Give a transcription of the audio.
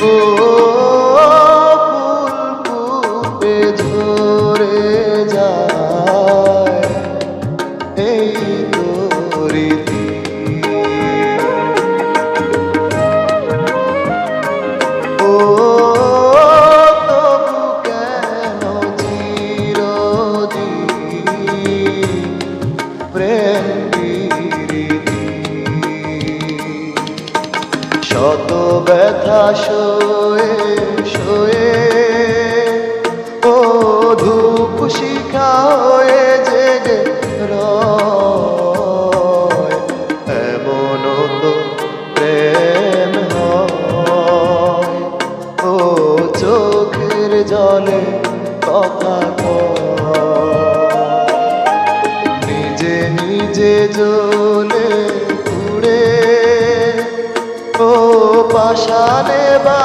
ও ফুল ফুটে ঝরে যায় এই তো রীতি। ও তবু কেন চিরদিন প্রেম প্রীতি। শত ব্যথা সয়ে সয়ে ও ধূপ শিখা হয়ে জেগে রয়, এমন তো প্রেম হয়। ও চোখের জলে কথা কয়, নিজে নিজে জ্বলে পুড়ে ও পাশানে বা